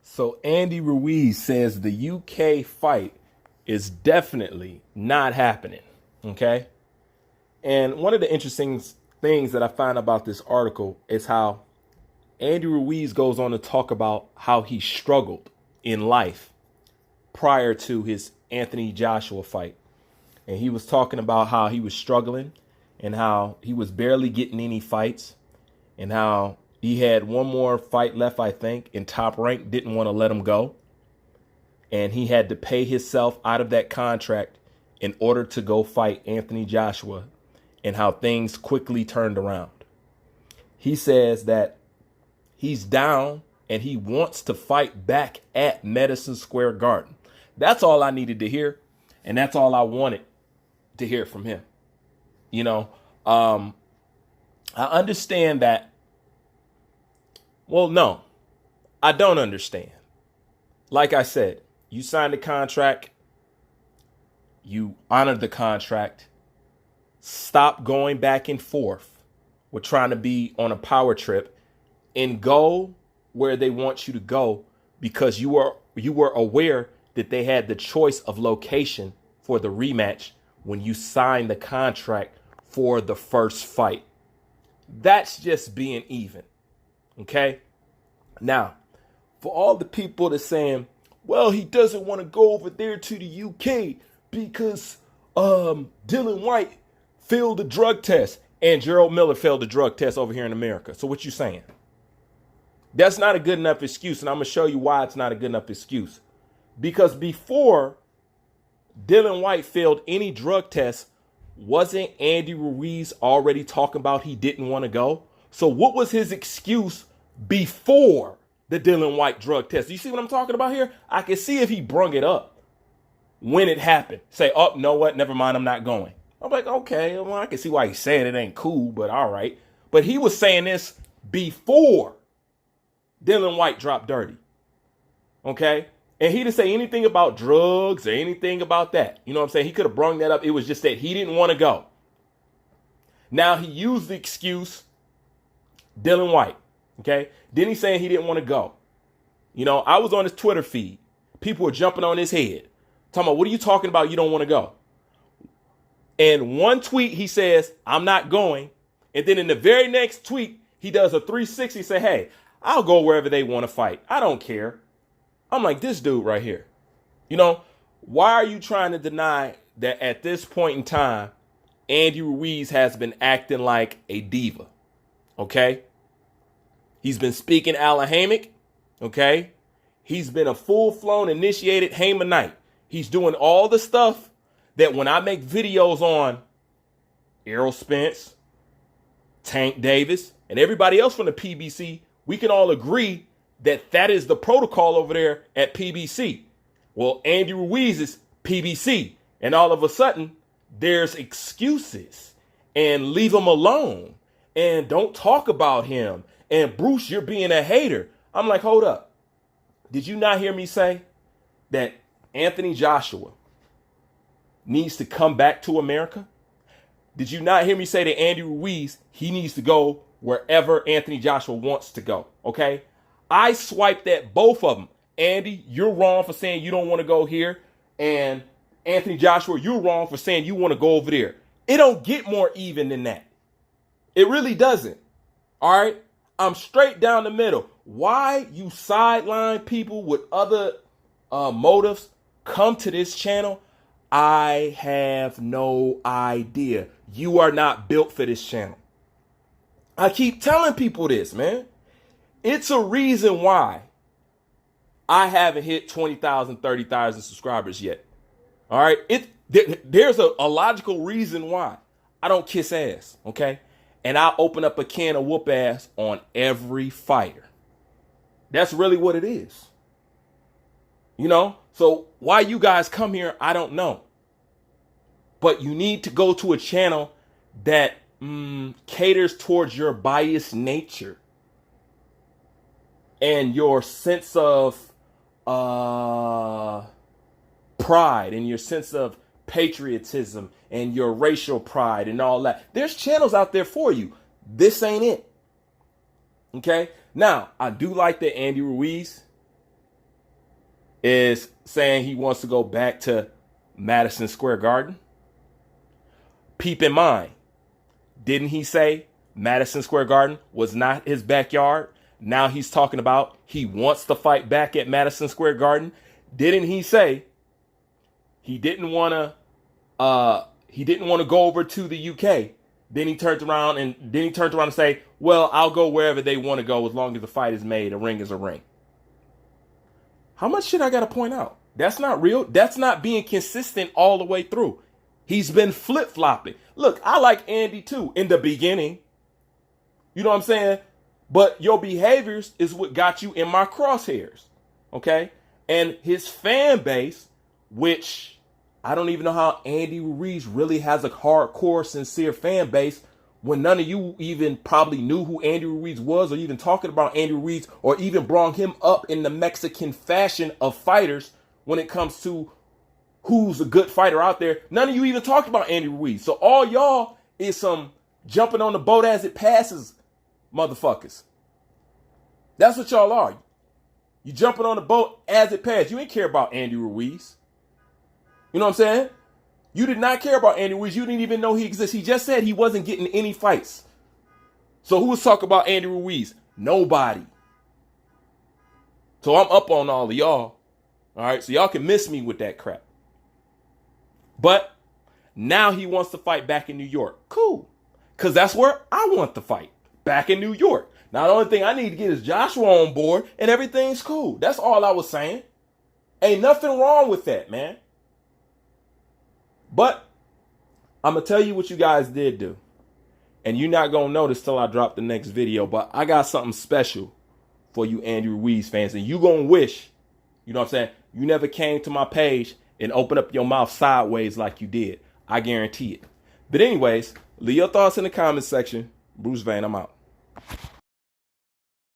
So Andy Ruiz says the UK fight is definitely not happening. Okay. And one of the interesting things that I find about this article is how Andy Ruiz goes on to talk about how he struggled in life prior to his Anthony Joshua fight. And he was talking about how he was struggling and how he was barely getting any fights and how he had one more fight left, I think, and Top Rank didn't want to let him go. And he had to pay himself out of that contract in order to go fight Anthony Joshua, and how things quickly turned around. He says that he's down and he wants to fight back at Madison Square Garden. That's all I needed to hear. And that's all I wanted to hear from him. I understand that. Well, no, I don't understand. Like I said, you signed the contract. You honored the contract. Stop going back and forth with trying to be on a power trip and go where they want you to go, because you were aware that they had the choice of location for the rematch when you signed the contract for the first fight. That's just being even. Okay. Now, for all the people that saying, well, he doesn't want to go over there to the UK because Dylan White failed the drug test and Gerald Miller failed the drug test over here in America. So what you saying? That's not a good enough excuse. And I'm going to show you why it's not a good enough excuse. Because before Dylan White failed any drug test, wasn't Andy Ruiz already talking about he didn't want to go? So what was his excuse before the Dylan White drug test? You see what I'm talking about here? I can see if he brung it up when it happened. Say, oh, know what? Never mind. I'm not going. I'm like, okay, well, I can see why he's saying it ain't cool, but all right. But he was saying this before Dylan White dropped dirty. Okay? And he didn't say anything about drugs or anything about that. You know what I'm saying? He could have brung that up. It was just that he didn't want to go. Now he used the excuse, Dylan White. Okay? Then he's saying he didn't want to go. I was on his Twitter feed. People were jumping on his head. Talking about, what are you talking about? You don't want to go. And one tweet, he says, I'm not going. And then in the very next tweet, he does a 360, say, hey, I'll go wherever they want to fight. I don't care. I'm like, this dude right here. Why are you trying to deny that at this point in time, Andy Ruiz has been acting like a diva? Okay. He's been speaking Alahamic. Okay. He's been a full-flown initiated Hamanite. He's doing all the stuff that when I make videos on Errol Spence, Tank Davis, and everybody else from the PBC, we can all agree that that is the protocol over there at PBC. Well, Andy Ruiz is PBC, and all of a sudden there's excuses and leave him alone and don't talk about him. And Bruce, you're being a hater. I'm like, hold up. Did you not hear me say that Anthony Joshua needs to come back to America? Did you not hear me say that Andy Ruiz, he needs to go wherever Anthony Joshua wants to go? Okay. I swiped at both of them. Andy, you're wrong for saying you don't want to go here. And Anthony Joshua, you're wrong for saying you want to go over there. It don't get more even than that. It really doesn't. All right. I'm straight down the middle. Why you sideline people with other motives come to this channel? I have no idea. You are not built for this channel. I keep telling people this, man. It's a reason why I haven't hit 20,000, 30,000 subscribers yet. All right. There's a logical reason why I don't kiss ass. Okay. And I open up a can of whoop ass on every fighter. That's really what it is. So why you guys come here, I don't know. But you need to go to a channel that caters towards your biased nature and your sense of pride and your sense of patriotism and your racial pride and all that. There's channels out there for you. This ain't it. Okay. Now, I do like that Andy Ruiz is saying he wants to go back to Madison Square Garden. Peep in mind, didn't he say Madison Square Garden was not his backyard? Now he's talking about he wants to fight back at Madison Square Garden. Didn't he say he didn't want to go over to the UK? Then he turned around and say, well, I'll go wherever they want to go as long as the fight is made. A ring is a ring. How much shit I got to point out? That's not real. That's not being consistent all the way through. He's been flip-flopping. Look, I like Andy too in the beginning. You know what I'm saying? But your behaviors is what got you in my crosshairs. Okay? And his fan base, which I don't even know how Andy Ruiz really has a hardcore, sincere fan base when none of you even probably knew who Andy Ruiz was or even talking about Andy Ruiz or even brought him up in the Mexican fashion of fighters when it comes to who's a good fighter out there. None of you even talked about Andy Ruiz. So all y'all is some jumping on the boat as it passes motherfuckers. That's what y'all are. You jumping on the boat as it passes. You ain't care about Andy Ruiz. You know what I'm saying? You did not care about Andy Ruiz. You didn't even know he exists. He just said he wasn't getting any fights. So who was talking about Andy Ruiz? Nobody. So I'm up on all of y'all. All right, so y'all can miss me with that crap. But now he wants to fight back in New York. Cool. Because that's where I want to fight. Back in New York. Now, the only thing I need to get is Joshua on board and everything's cool. That's all I was saying. Ain't nothing wrong with that, man. But I'm going to tell you what you guys did do. And you're not going to notice till I drop the next video. But I got something special for you Andy Ruiz fans. And you going to wish, you know what I'm saying, you never came to my page and opened up your mouth sideways like you did. I guarantee it. But anyways, leave your thoughts in the comment section. Bruce Vane, I'm out.